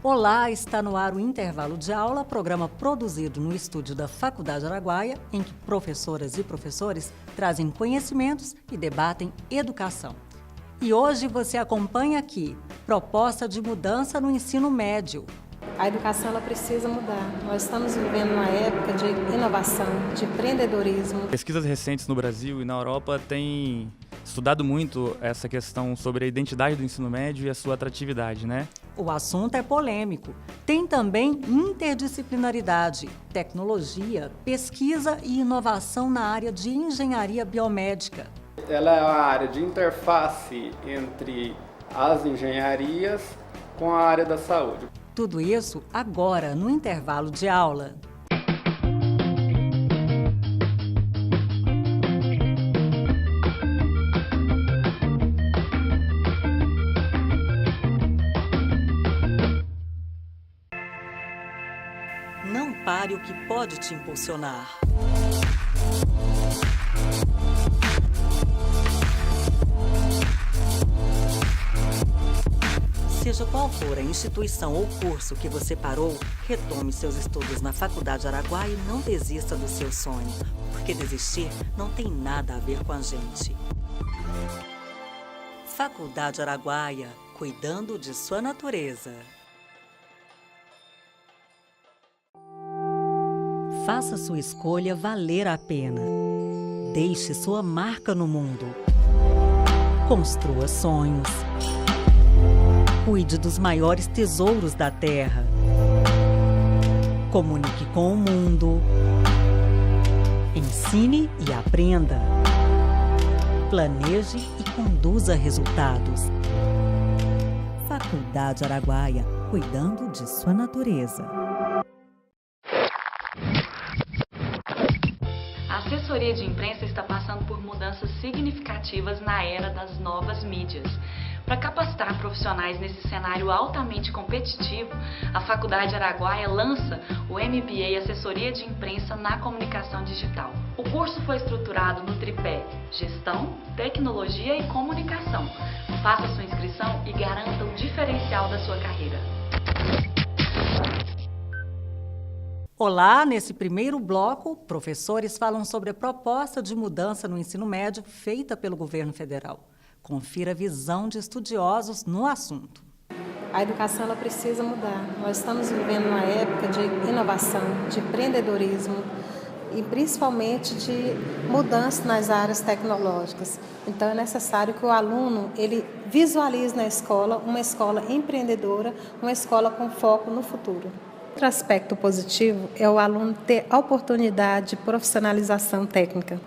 Olá, está no ar o Intervalo de Aula, programa produzido no estúdio da Faculdade Araguaia, em que professoras e professores trazem conhecimentos e debatem educação. E hoje você acompanha aqui, proposta de mudança no ensino médio. A educação ela precisa mudar. Nós estamos vivendo uma época de inovação, de empreendedorismo. Pesquisas recentes no Brasil e na Europa têm estudado muito essa questão sobre a identidade do ensino médio e a sua atratividade, né? O assunto é polêmico. Tem também interdisciplinaridade, tecnologia, pesquisa e inovação na área de engenharia biomédica. Ela é a área de interface entre as engenharias com a área da saúde. Tudo isso agora no intervalo de aula. Não pare o que pode te impulsionar. Seja qual for a instituição ou curso que você parou, retome seus estudos na Faculdade Araguaia e não desista do seu sonho, porque desistir não tem nada a ver com a gente. Faculdade Araguaia, cuidando de sua natureza. Faça sua escolha valer a pena. Deixe sua marca no mundo. Construa sonhos. Cuide dos maiores tesouros da terra. Comunique com o mundo. Ensine e aprenda. Planeje e conduza resultados. Faculdade Araguaia, cuidando de sua natureza. A assessoria de imprensa está passando por mudanças significativas na era das novas mídias. Para capacitar profissionais nesse cenário altamente competitivo, a Faculdade Araguaia lança o MBA Assessoria de Imprensa na Comunicação Digital. O curso foi estruturado no tripé Gestão, Tecnologia e Comunicação. Faça sua inscrição e garanta o diferencial da sua carreira. Olá, nesse primeiro bloco, professores falam sobre a proposta de mudança no ensino médio feita pelo governo federal. Confira a visão de estudiosos no assunto. A educação ela precisa mudar. Nós estamos vivendo uma época de inovação, de empreendedorismo e principalmente de mudança nas áreas tecnológicas. Então é necessário que o aluno ele visualize na escola uma escola empreendedora, uma escola com foco no futuro. Outro aspecto positivo é o aluno ter a oportunidade de profissionalização técnica.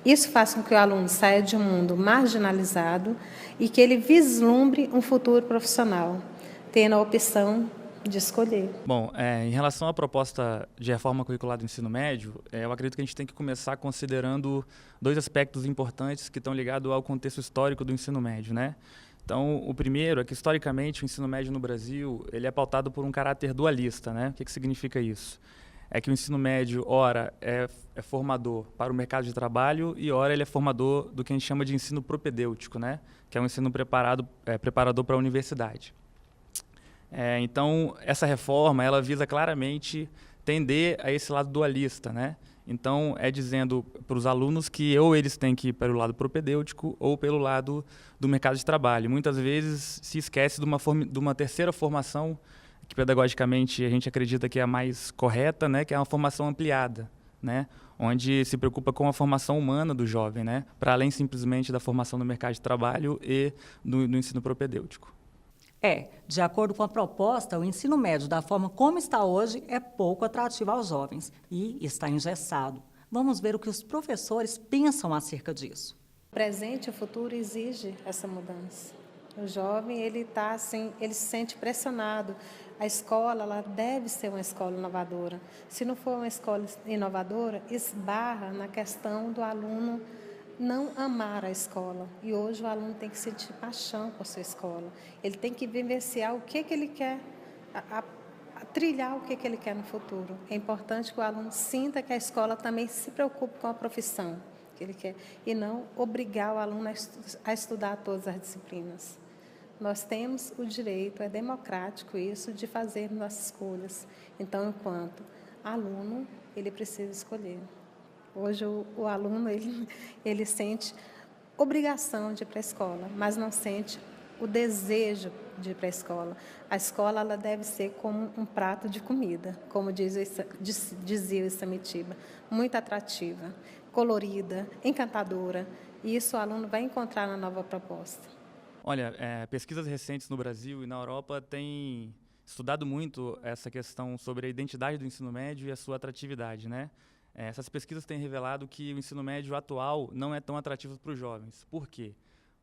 Isso faz com que o aluno saia de um mundo marginalizado e que ele vislumbre um futuro profissional, tendo a opção de escolher. Bom, em relação à proposta de reforma curricular do ensino médio, eu acredito que a gente tem que começar considerando dois aspectos importantes que estão ligados ao contexto histórico do ensino médio, né? Então, o primeiro é que, historicamente, o ensino médio no Brasil ele é pautado por um caráter dualista, né? O que significa isso? É que o ensino médio, ora, é formador para o mercado de trabalho e, ora, ele é formador do que a gente chama de ensino propedêutico, né? Que é um ensino preparador para a universidade. Então, essa reforma ela visa claramente tender a esse lado dualista, né? Então, é dizendo para os alunos que ou eles têm que ir pelo lado propedêutico ou pelo lado do mercado de trabalho. Muitas vezes se esquece de uma terceira formação que pedagogicamente a gente acredita que é a mais correta, né, que é uma formação ampliada, né, onde se preocupa com a formação humana do jovem, né, para além simplesmente da formação no mercado de trabalho e do ensino propedêutico. De acordo com a proposta, o ensino médio, da forma como está hoje, é pouco atrativo aos jovens e está engessado. Vamos ver o que os professores pensam acerca disso. O presente e o futuro exige essa mudança. O jovem ele se sente pressionado. A escola ela deve ser uma escola inovadora. Se não for uma escola inovadora, esbarra na questão do aluno não amar a escola. E hoje o aluno tem que sentir paixão por sua escola. Ele tem que vivenciar o que ele quer, trilhar o que ele quer no futuro. É importante que o aluno sinta que a escola também se preocupe com a profissão que ele quer e não obrigar o aluno a estudar todas as disciplinas. Nós temos o direito, é democrático isso, de fazer nossas escolhas. Então, enquanto aluno, ele precisa escolher. Hoje, o aluno, ele sente obrigação de ir para a escola, mas não sente o desejo de ir para a escola. A escola, ela deve ser como um prato de comida, como dizia o Isamitiba, muito atrativa, colorida, encantadora, e isso o aluno vai encontrar na nova proposta. Olha, pesquisas recentes no Brasil e na Europa têm estudado muito essa questão sobre a identidade do ensino médio e a sua atratividade, né? Essas pesquisas têm revelado que o ensino médio atual não é tão atrativo para os jovens. Por quê?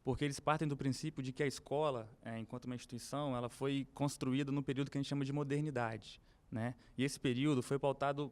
Porque eles partem do princípio de que a escola, enquanto uma instituição, ela foi construída no período que a gente chama de modernidade, né? E esse período foi pautado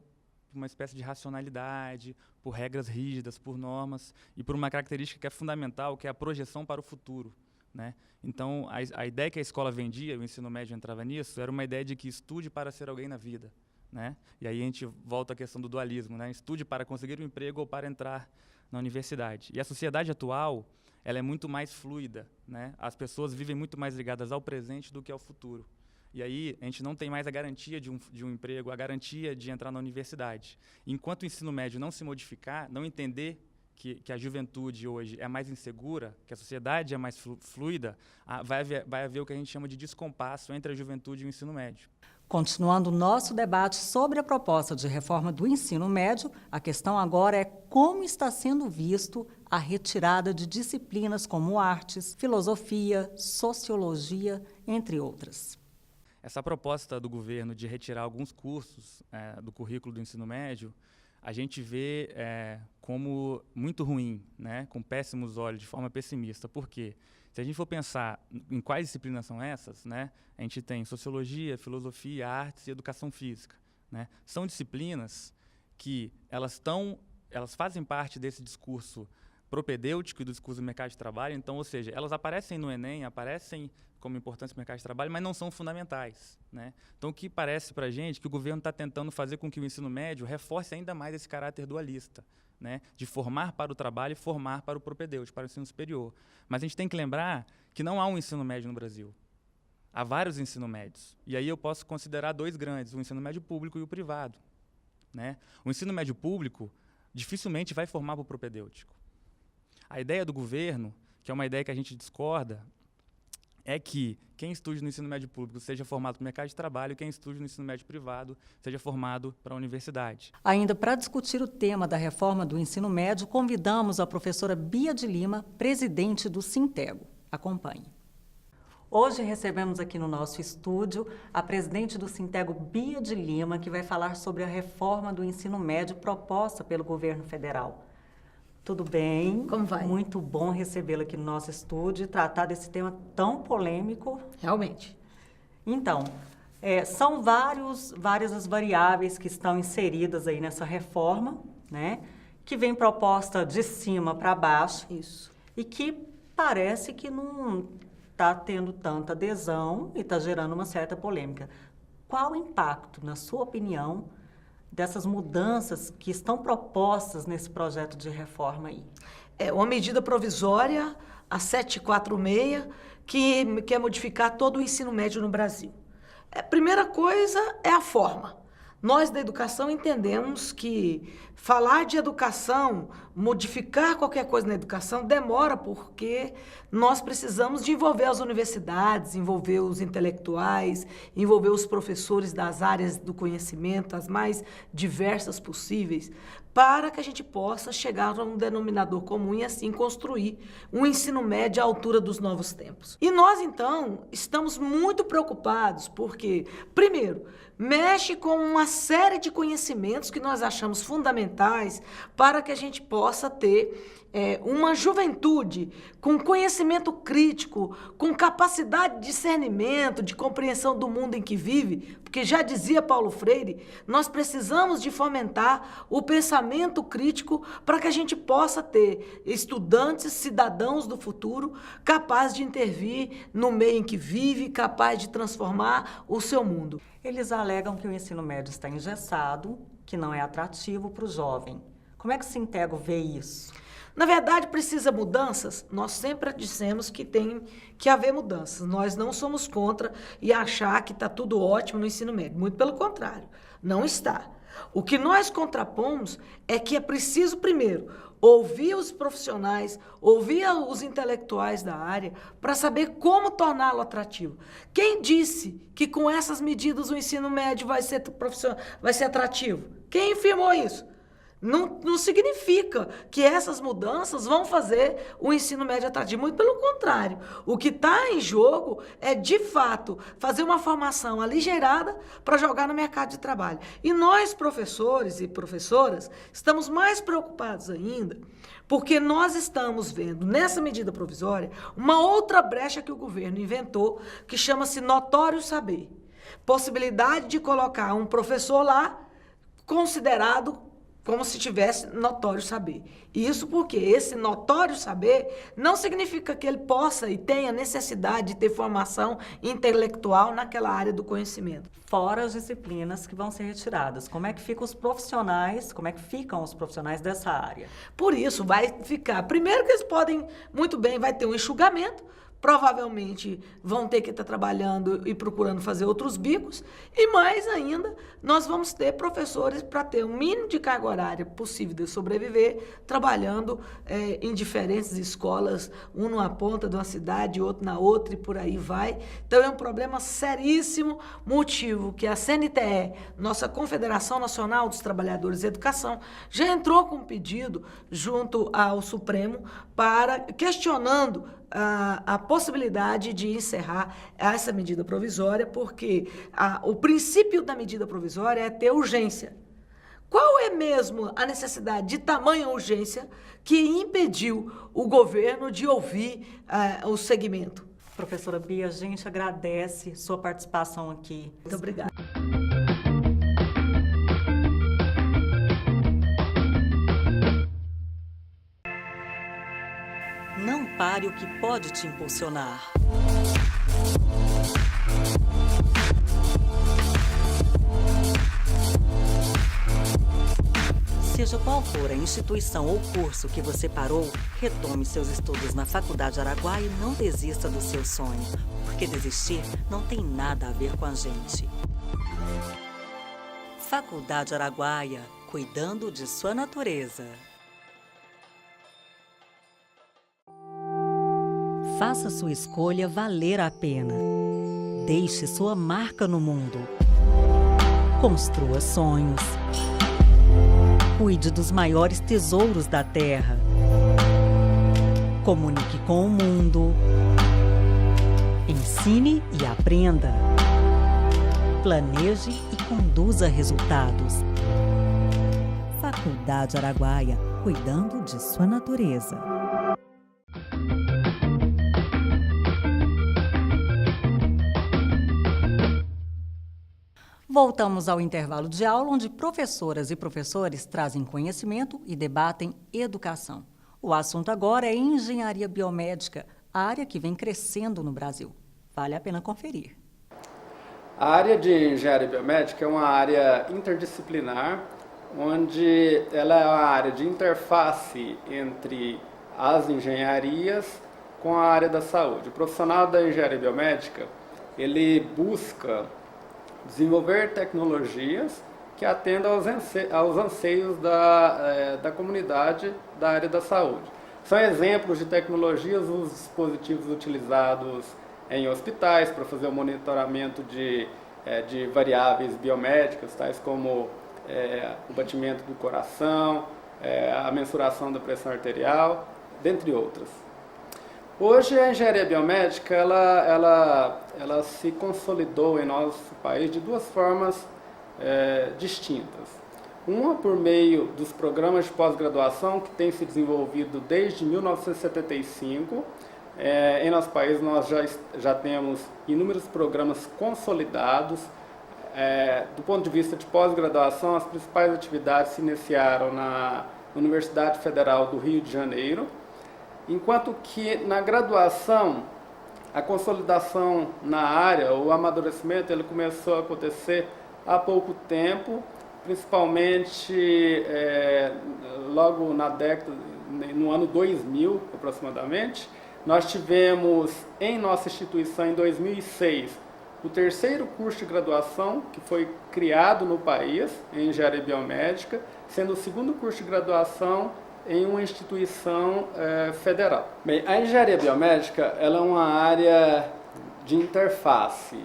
por uma espécie de racionalidade, por regras rígidas, por normas e por uma característica que é fundamental, que é a projeção para o futuro, né? Então, a ideia que a escola vendia, o ensino médio entrava nisso, era uma ideia de que estude para ser alguém na vida, né? E aí a gente volta à questão do dualismo, né? Estude para conseguir um emprego ou para entrar na universidade. E a sociedade atual, ela é muito mais fluida, né? As pessoas vivem muito mais ligadas ao presente do que ao futuro. E aí a gente não tem mais a garantia de um emprego, a garantia de entrar na universidade. Enquanto o ensino médio não se modificar, não entender que a juventude hoje é mais insegura, que a sociedade é mais fluida, vai haver o que a gente chama de descompasso entre a juventude e o ensino médio. Continuando o nosso debate sobre a proposta de reforma do ensino médio, a questão agora é como está sendo visto a retirada de disciplinas como artes, filosofia, sociologia, entre outras. Essa proposta do governo de retirar alguns cursos do currículo do ensino médio, a gente vê como muito ruim, né? Com péssimos olhos, de forma pessimista. Por quê? Se a gente for pensar em quais disciplinas são essas, né? A gente tem sociologia, filosofia, artes e educação física, né? São disciplinas que elas fazem parte desse discurso propedêutico e do discurso do mercado de trabalho. Então, ou seja, elas aparecem no Enem, aparecem como importantes no mercado de trabalho, mas não são fundamentais, né? Então, o que parece para a gente que o governo está tentando fazer com que o ensino médio reforce ainda mais esse caráter dualista, né? De formar para o trabalho e formar para o propedêutico, para o ensino superior. Mas a gente tem que lembrar que não há um ensino médio no Brasil. Há vários ensino médios. E aí eu posso considerar dois grandes, o ensino médio público e o privado, né? O ensino médio público dificilmente vai formar para o propedêutico. A ideia do governo, que é uma ideia que a gente discorda, é que quem estude no ensino médio público seja formado para o mercado de trabalho e quem estude no ensino médio privado seja formado para a universidade. Ainda para discutir o tema da reforma do ensino médio, convidamos a professora Bia de Lima, presidente do Sintego. Acompanhe. Hoje recebemos aqui no nosso estúdio a presidente do Sintego, Bia de Lima, que vai falar sobre a reforma do ensino médio proposta pelo governo federal. Tudo bem? Como vai? Muito bom recebê-la aqui no nosso estúdio e tratar desse tema tão polêmico. Realmente. Então, são várias as variáveis que estão inseridas aí nessa reforma, né? Que vem proposta de cima para baixo. Isso. E que parece que não está tendo tanta adesão e está gerando uma certa polêmica. Qual o impacto, na sua opinião, dessas mudanças que estão propostas nesse projeto de reforma aí? É uma medida provisória, a 746, que quer modificar todo o ensino médio no Brasil. A primeira coisa é a forma. Nós da educação entendemos que falar de educação, modificar qualquer coisa na educação demora porque nós precisamos de envolver as universidades, envolver os intelectuais, envolver os professores das áreas do conhecimento, as mais diversas possíveis, para que a gente possa chegar a um denominador comum e assim construir um ensino médio à altura dos novos tempos. E nós, então, estamos muito preocupados porque, primeiro, mexe com uma série de conhecimentos que nós achamos fundamentais para que a gente possa ter uma juventude com conhecimento crítico, com capacidade de discernimento, de compreensão do mundo em que vive, porque já dizia Paulo Freire, nós precisamos de fomentar o pensamento crítico para que a gente possa ter estudantes, cidadãos do futuro, capazes de intervir no meio em que vive, capazes de transformar o seu mundo. Eles alegam que o ensino médio está engessado, que não é atrativo para o jovem. Como é que o Sintego vê isso? Na verdade, precisa mudanças? Nós sempre dissemos que tem que haver mudanças. Nós não somos contra e achar que está tudo ótimo no ensino médio. Muito pelo contrário, não está. O que nós contrapomos é que é preciso, primeiro, ouvir os profissionais, ouvir os intelectuais da área para saber como torná-lo atrativo. Quem disse que com essas medidas o ensino médio vai ser atrativo? Quem afirmou isso? Não significa que essas mudanças vão fazer o ensino médio atrativo. Muito pelo contrário. O que está em jogo é, de fato, fazer uma formação aligeirada para jogar no mercado de trabalho. E nós, professores e professoras, estamos mais preocupados ainda porque nós estamos vendo, nessa medida provisória, uma outra brecha que o governo inventou, que chama-se notório saber. Possibilidade de colocar um professor lá considerado como se tivesse notório saber. Isso porque esse notório saber não significa que ele possa e tenha necessidade de ter formação intelectual naquela área do conhecimento. Fora as disciplinas que vão ser retiradas, como é que ficam os profissionais dessa área? Por isso, vai ficar... Primeiro que eles podem, muito bem, vai ter um enxugamento, provavelmente vão ter que estar trabalhando e procurando fazer outros bicos, e mais ainda, nós vamos ter professores para ter o mínimo de carga horária possível de sobreviver, trabalhando em diferentes escolas, um numa ponta de uma cidade, outro na outra, e por aí vai. Então é um problema seríssimo, motivo que a CNTE, nossa Confederação Nacional dos Trabalhadores de Educação, já entrou com um pedido junto ao Supremo para questionando a possibilidade de encerrar essa medida provisória, porque o princípio da medida provisória é ter urgência. Qual é mesmo a necessidade de tamanha urgência que impediu o governo de ouvir o segmento? Professora Bia, a gente agradece sua participação aqui. Muito obrigada. Não pare o que pode te impulsionar. Seja qual for a instituição ou curso que você parou, retome seus estudos na Faculdade Araguaia e não desista do seu sonho, porque desistir não tem nada a ver com a gente. Faculdade Araguaia, cuidando de sua natureza. Faça sua escolha valer a pena. Deixe sua marca no mundo. Construa sonhos. Cuide dos maiores tesouros da terra. Comunique com o mundo. Ensine e aprenda. Planeje e conduza resultados. Faculdade Araguaia, cuidando de sua natureza. Voltamos ao intervalo de aula, onde professoras e professores trazem conhecimento e debatem educação. O assunto agora é engenharia biomédica, a área que vem crescendo no Brasil. Vale a pena conferir. A área de engenharia biomédica é uma área interdisciplinar, onde ela é uma área de interface entre as engenharias com a área da saúde. O profissional da engenharia biomédica, ele busca desenvolver tecnologias que atendam aos anseios da comunidade da área da saúde. São exemplos de tecnologias os dispositivos utilizados em hospitais para fazer o monitoramento de variáveis biomédicas, tais como o batimento do coração, a mensuração da pressão arterial, dentre outras. Hoje a engenharia biomédica ela se consolidou em nosso país de duas formas distintas. Uma por meio dos programas de pós-graduação que têm se desenvolvido desde 1975. Em nosso país nós já temos inúmeros programas consolidados. Do ponto de vista de pós-graduação, as principais atividades se iniciaram na Universidade Federal do Rio de Janeiro, enquanto que na graduação, a consolidação na área, o amadurecimento, ele começou a acontecer há pouco tempo, principalmente logo na década no ano 2000, aproximadamente. Nós tivemos em nossa instituição, em 2006, o terceiro curso de graduação que foi criado no país, em Engenharia Biomédica, sendo o segundo curso de graduação em uma instituição federal. Bem, a Engenharia Biomédica ela é uma área de interface.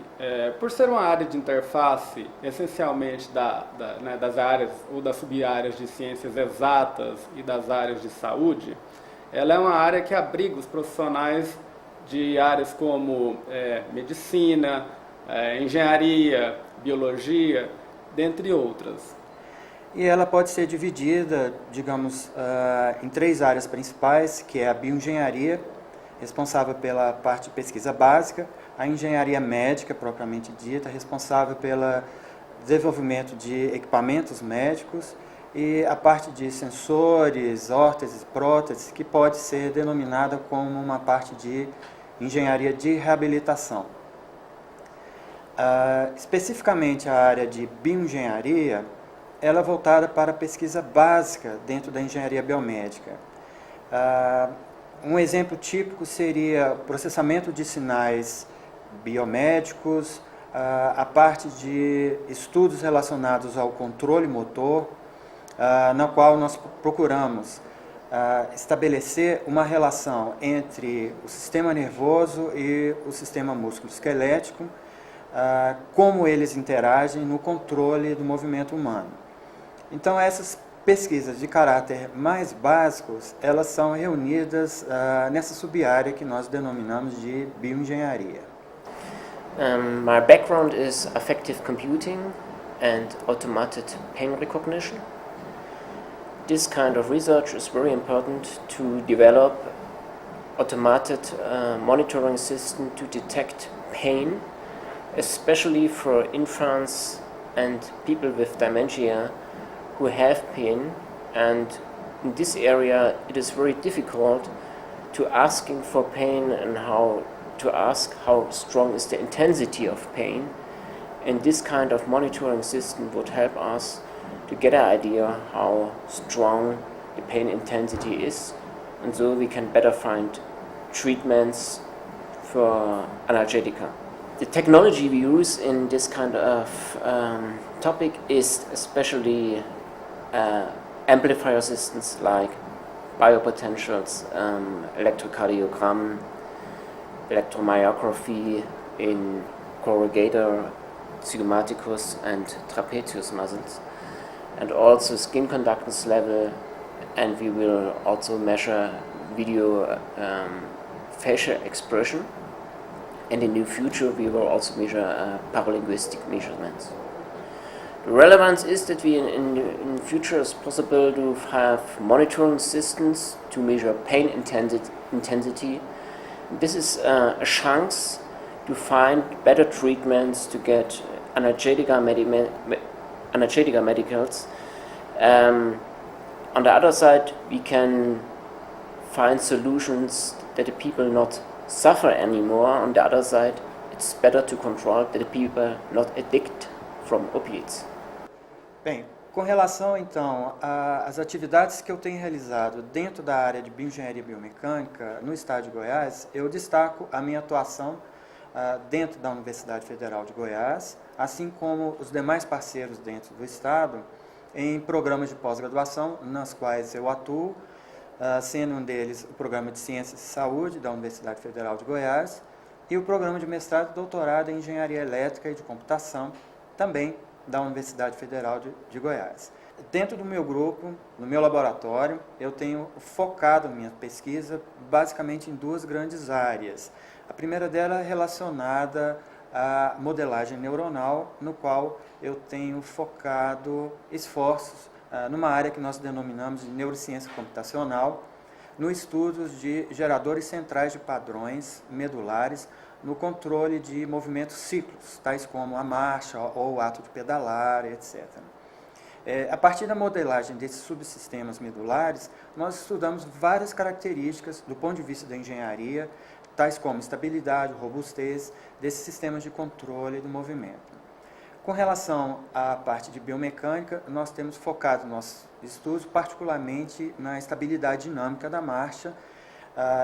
Por ser uma área de interface, essencialmente das áreas ou das sub-áreas de ciências exatas e das áreas de saúde, ela é uma área que abriga os profissionais de áreas como medicina, engenharia, biologia, dentre outras. E ela pode ser dividida, digamos, em 3 áreas principais, que é a bioengenharia, responsável pela parte de pesquisa básica, a engenharia médica, propriamente dita, responsável pelo desenvolvimento de equipamentos médicos, e a parte de sensores, órteses, próteses, que pode ser denominada como uma parte de engenharia de reabilitação. Especificamente a área de bioengenharia, ela é voltada para a pesquisa básica dentro da engenharia biomédica. Um exemplo típico seria o processamento de sinais biomédicos, a parte de estudos relacionados ao controle motor, na qual nós procuramos estabelecer uma relação entre o sistema nervoso e o sistema músculo-esquelético, como eles interagem no controle do movimento humano. Então, essas pesquisas de caráter mais básicos, elas são reunidas nessa sub-área que nós denominamos de bioengenharia. My background is affective computing and automated pain recognition. This kind of research is very important to develop automated monitoring system to detect pain, especially for infants and people with dementia who have pain, and in this area it is very difficult to asking for pain and how to ask how strong is the intensity of pain, and this kind of monitoring system would help us to get an idea how strong the pain intensity is, and so we can better find treatments for analgetica. The technology we use in this kind of topic is especially amplifier systems like biopotentials, electrocardiogram, electromyography in corrugator, zygomaticus and trapezius muscles, and also skin conductance level, and we will also measure video facial expression, and in the future we will also measure paralinguistic measurements. The relevance is that we in the future is possible to have monitoring systems to measure pain intensity. This is a chance to find better treatments, to get analgetica medicals. On the other side, we can find solutions that the people not suffer anymore. On the other side, it's better to control that the people not addict from opiates. Bem, com relação então às atividades que eu tenho realizado dentro da área de bioengenharia biomecânica no estado de Goiás, eu destaco a minha atuação dentro da Universidade Federal de Goiás, assim como os demais parceiros dentro do estado, em programas de pós-graduação, nas quais eu atuo, sendo um deles o Programa de Ciências e Saúde da Universidade Federal de Goiás e o Programa de Mestrado e Doutorado em Engenharia Elétrica e de Computação, também da Universidade Federal de Goiás. Dentro do meu grupo, no meu laboratório, eu tenho focado minha pesquisa basicamente em 2 grandes áreas. A primeira dela é relacionada à modelagem neuronal, no qual eu tenho focado esforços numa área que nós denominamos de neurociência computacional, no estudo de geradores centrais de padrões medulares, no controle de movimentos ciclos, tais como a marcha ou o ato de pedalar, etc. A partir da modelagem desses subsistemas medulares, nós estudamos várias características do ponto de vista da engenharia, tais como estabilidade, robustez desses sistemas de controle do movimento. Com relação à parte de biomecânica, nós temos focado nossos estudos particularmente na estabilidade dinâmica da marcha,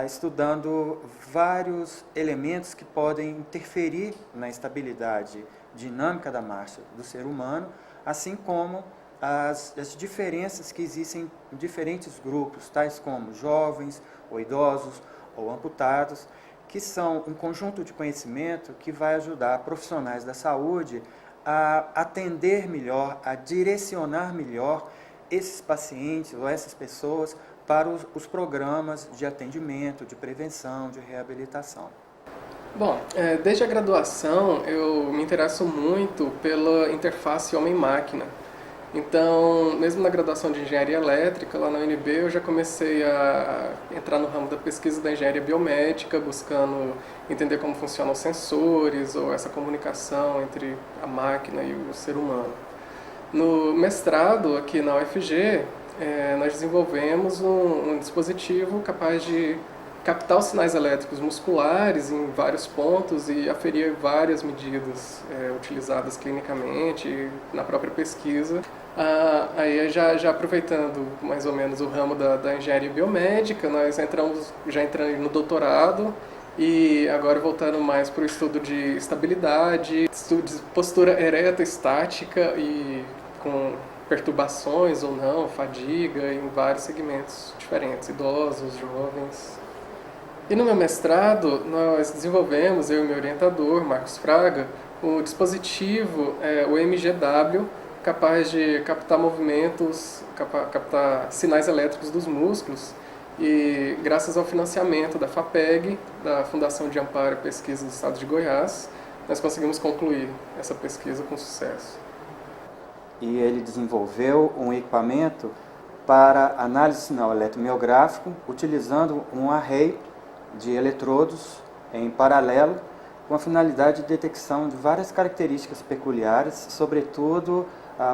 estudando vários elementos que podem interferir na estabilidade dinâmica da marcha do ser humano, assim como as diferenças que existem em diferentes grupos, tais como jovens, ou idosos, ou amputados, que são um conjunto de conhecimento que vai ajudar profissionais da saúde a atender melhor, a direcionar melhor esses pacientes ou essas pessoas para os programas de atendimento, de prevenção, de reabilitação. Bom, desde a graduação eu me interesso muito pela interface homem-máquina. Então, mesmo na graduação de engenharia elétrica, lá na UNB, eu já comecei a entrar no ramo da pesquisa da engenharia biomédica, buscando entender como funcionam os sensores ou essa comunicação entre a máquina e o ser humano. No mestrado, aqui na UFG, nós desenvolvemos um dispositivo capaz de captar os sinais elétricos musculares em vários pontos e aferir várias medidas utilizadas clinicamente na própria pesquisa. Aí já aproveitando mais ou menos o ramo da engenharia biomédica, nós já entramos no doutorado e agora voltando mais para o estudo de estabilidade, estudo de postura ereta estática e com perturbações ou não, fadiga em vários segmentos diferentes, idosos, jovens. E no meu mestrado, nós desenvolvemos, eu e meu orientador, Marcos Fraga, o dispositivo, o MGW, capaz de captar movimentos, captar sinais elétricos dos músculos. E graças ao financiamento da FAPEG, da Fundação de Amparo e Pesquisa do Estado de Goiás, nós conseguimos concluir essa pesquisa com sucesso. E ele desenvolveu um equipamento para análise de sinal eletromiográfico, utilizando um array de eletrodos em paralelo, com a finalidade de detecção de várias características peculiares, sobretudo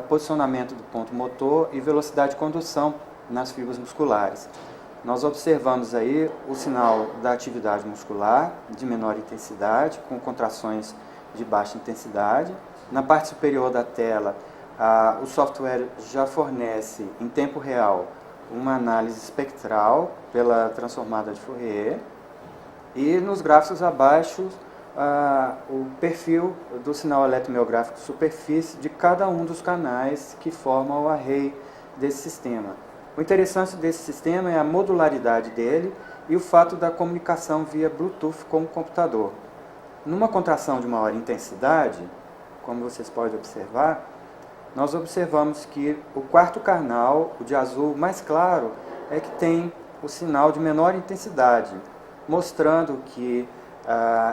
posicionamento do ponto motor e velocidade de condução nas fibras musculares. Nós observamos aí o sinal da atividade muscular de menor intensidade, com contrações de baixa intensidade. Na parte superior da tela, o software já fornece em tempo real uma análise espectral pela transformada de Fourier. E nos gráficos abaixo, o perfil do sinal eletromiográfico de superfície de cada um dos canais que formam o array desse sistema. O interessante desse sistema é a modularidade dele e o fato da comunicação via Bluetooth com o computador. Numa contração de maior intensidade, como vocês podem observar, nós observamos que o quarto canal, o de azul mais claro, é que tem o sinal de menor intensidade, mostrando que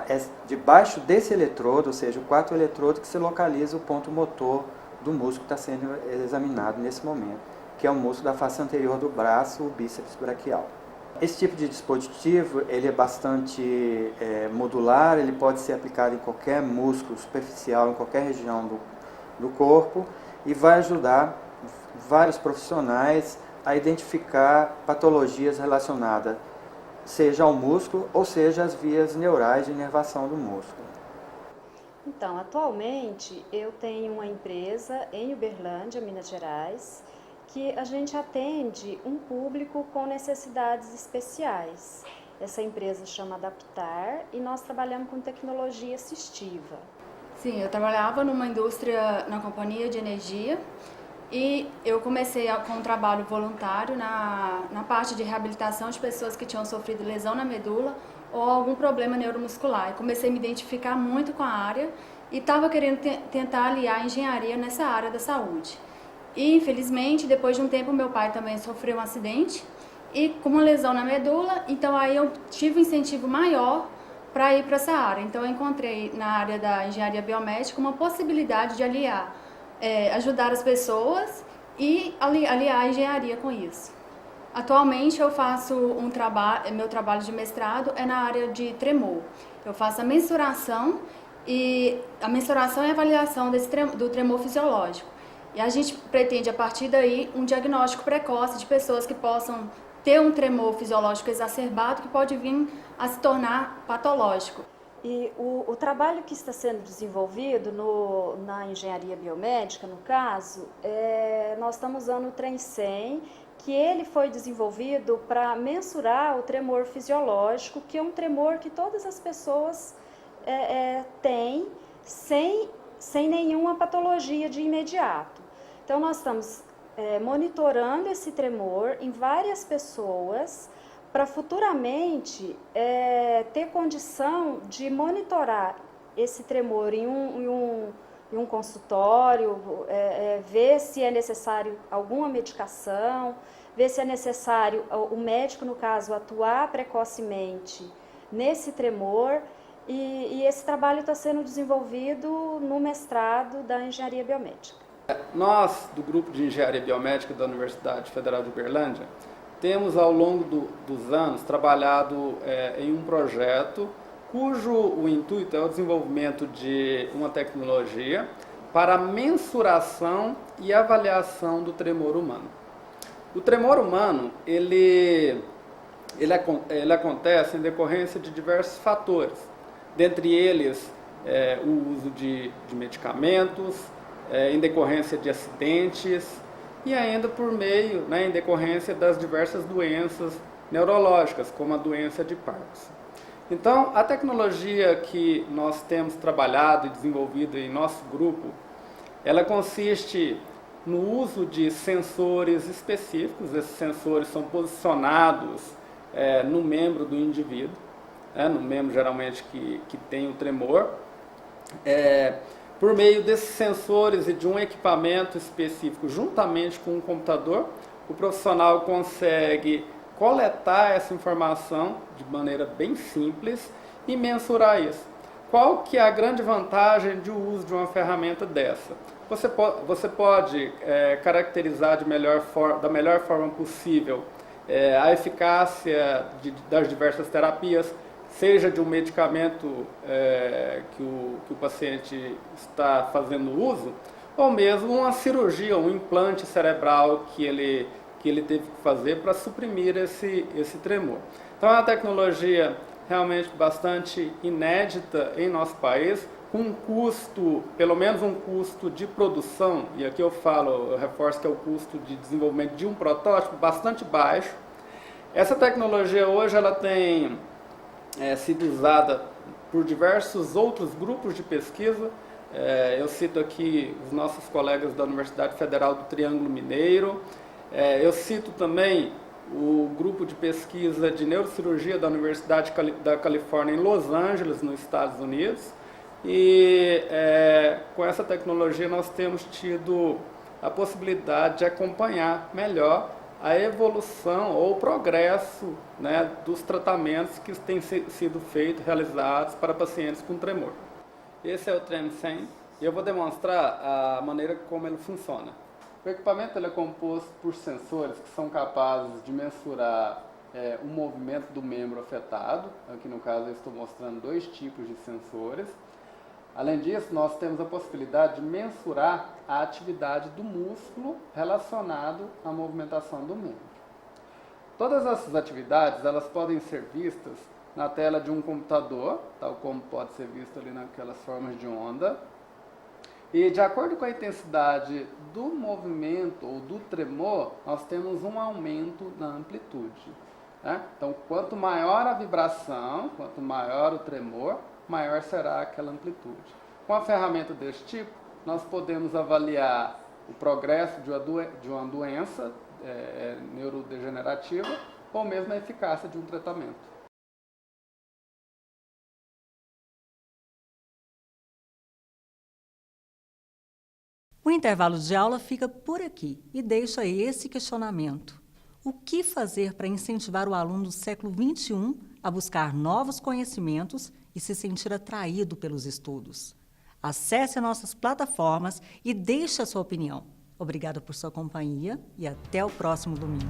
é debaixo desse eletrodo, ou seja, o quarto eletrodo, que se localiza o ponto motor do músculo que está sendo examinado nesse momento, que é o músculo da face anterior do braço, o bíceps braquial. Esse tipo de dispositivo ele é bastante modular, ele pode ser aplicado em qualquer músculo superficial, em qualquer região do corpo, e vai ajudar vários profissionais a identificar patologias relacionadas seja ao músculo ou seja às vias neurais de inervação do músculo. Então, atualmente eu tenho uma empresa em Uberlândia, Minas Gerais, que a gente atende um público com necessidades especiais. Essa empresa chama Adaptar e nós trabalhamos com tecnologia assistiva. Sim, eu trabalhava numa indústria, na companhia de energia, e eu comecei com um trabalho voluntário na parte de reabilitação de pessoas que tinham sofrido lesão na medula ou algum problema neuromuscular. Eu comecei a me identificar muito com a área e estava querendo tentar aliar a engenharia nessa área da saúde. E, infelizmente, depois de um tempo, meu pai também sofreu um acidente e com uma lesão na medula, então aí eu tive um incentivo maior para ir para essa área. Então eu encontrei na área da engenharia biomédica uma possibilidade de aliar ajudar as pessoas e aliar a engenharia com isso. Atualmente eu faço meu trabalho de mestrado é na área de tremor. Eu faço a mensuração e a avaliação do tremor fisiológico. E a gente pretende, a partir daí, um diagnóstico precoce de pessoas que possam ter um tremor fisiológico exacerbado que pode vir a se tornar patológico. E o trabalho que está sendo desenvolvido na engenharia biomédica, no caso, nós estamos usando o TREM-100, que ele foi desenvolvido para mensurar o tremor fisiológico, que é um tremor que todas as pessoas têm sem nenhuma patologia de imediato. Então, nós estamos monitorando esse tremor em várias pessoas para futuramente ter condição de monitorar esse tremor em um consultório, ver se é necessário alguma medicação, ver se é necessário o médico, no caso, atuar precocemente nesse tremor. E esse trabalho está sendo desenvolvido no mestrado da Engenharia Biomédica. Nós, do Grupo de Engenharia Biomédica da Universidade Federal de Uberlândia, temos ao longo dos anos trabalhado em um projeto cujo o intuito é o desenvolvimento de uma tecnologia para mensuração e avaliação do tremor humano. O tremor humano, ele acontece em decorrência de diversos fatores, dentre eles o uso de medicamentos, em decorrência de acidentes e ainda por meio, em decorrência das diversas doenças neurológicas, como a doença de Parkinson. Então, a tecnologia que nós temos trabalhado e desenvolvido em nosso grupo, ela consiste no uso de sensores específicos. Esses sensores são posicionados no membro do indivíduo, no membro geralmente que tem o tremor. Por meio desses sensores e de um equipamento específico, juntamente com um computador, o profissional consegue coletar essa informação de maneira bem simples e mensurar isso. Qual que é a grande vantagem do uso de uma ferramenta dessa? Você pode caracterizar da melhor forma possível a eficácia das diversas terapias, seja de um medicamento que o paciente está fazendo uso, ou mesmo uma cirurgia, um implante cerebral que ele teve que fazer para suprimir esse tremor. Então é uma tecnologia realmente bastante inédita em nosso país, com um custo, pelo menos um custo de produção, e aqui eu reforço que é o custo de desenvolvimento de um protótipo bastante baixo. Essa tecnologia hoje ela tem sido usada por diversos outros grupos de pesquisa. Eu cito aqui os nossos colegas da Universidade Federal do Triângulo Mineiro. Eu cito também o grupo de pesquisa de neurocirurgia da Universidade da Califórnia em Los Angeles, nos Estados Unidos. E com essa tecnologia nós temos tido a possibilidade de acompanhar melhor a evolução ou o progresso dos tratamentos que têm sido realizados para pacientes com tremor. Esse é o TREM-100 e eu vou demonstrar a maneira como ele funciona. O equipamento ele é composto por sensores que são capazes de mensurar o movimento do membro afetado. Aqui no caso eu estou mostrando 2 tipos de sensores. Além disso, nós temos a possibilidade de mensurar a atividade do músculo relacionado à movimentação do membro. Todas essas atividades elas podem ser vistas na tela de um computador, tal como pode ser visto ali naquelas formas de onda. E de acordo com a intensidade do movimento ou do tremor, nós temos um aumento na amplitude. Então, quanto maior a vibração, quanto maior o tremor, maior será aquela amplitude. Com a ferramenta desse tipo, nós podemos avaliar o progresso de uma doença neurodegenerativa ou mesmo a eficácia de um tratamento. O intervalo de aula fica por aqui e deixa esse questionamento. O que fazer para incentivar o aluno do século XXI a buscar novos conhecimentos e se sentir atraído pelos estudos? Acesse nossas plataformas e deixe a sua opinião. Obrigada por sua companhia e até o próximo domingo.